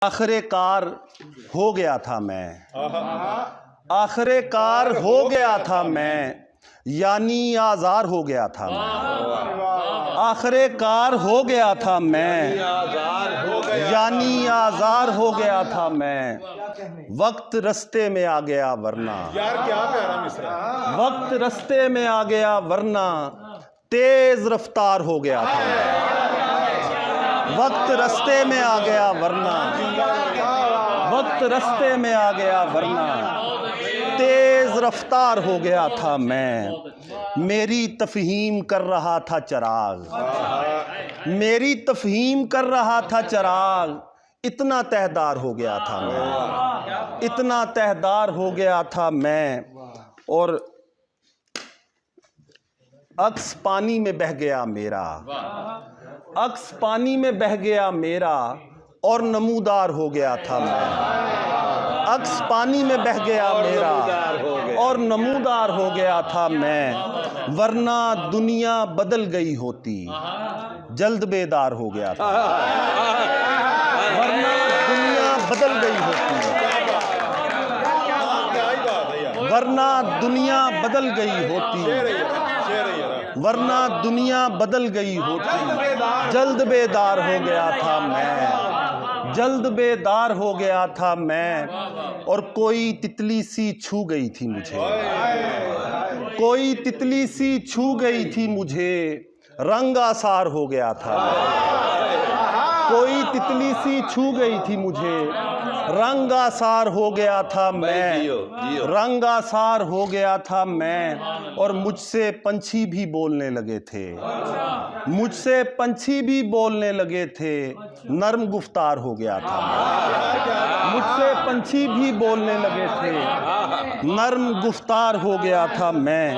आखिरकार हो गया था मैं, आखिरकार हो गया था मैं, यानी आज़ार हो गया था मैं। आखिरकार हो गया था मैं, यानी आज़ार हो गया था मैं। वक्त रस्ते में आ गया वरना, यार क्या प्यारा मिसरा। वक्त रस्ते में आ गया वरना तेज रफ्तार हो गया था मैं। वक्त रस्ते में आ गया वरना, वक्त रस्ते में आ गया वरना तेज रफ्तार हो गया था मैं। मेरी तफहीम कर रहा था चराग, मेरी तफहीम कर रहा था चराग, इतना तहदार हो गया था मैं, इतना तहदार हो गया था मैं। और अक्स पानी में बह गया मेरा, अक्स पानी में बह गया मेरा और नमूदार हो गया था मैं। अक्स पानी में बह गया मेरा और नमूदार हो गया था मैं। वरना दुनिया बदल गई होती, जल्द बेदार हो गया था। वरना दुनिया बदल गई होती, वरना दुनिया बदल गई होती, वरना दुनिया बदल गई होती। जल्द बेदार हो गया था मैं, जल्द बेदार हो गया था मैं। और कोई तितली सी छू गई थी मुझे, कोई तितली सी छू गई थी मुझे, रंग आसार हो गया था। कोई तितली सी छू गई थी मुझे, रंग आसार हो गया था मैं, रंग आसार हो गया था मैं। और मुझसे पंछी भी बोलने लगे थे, मुझसे पंछी भी बोलने लगे थे, नर्म गुफ्तार हो गया था मैं। मुझसे पंछी भी बोलने लगे थे, नर्म गुफ्तार हो गया था मैं।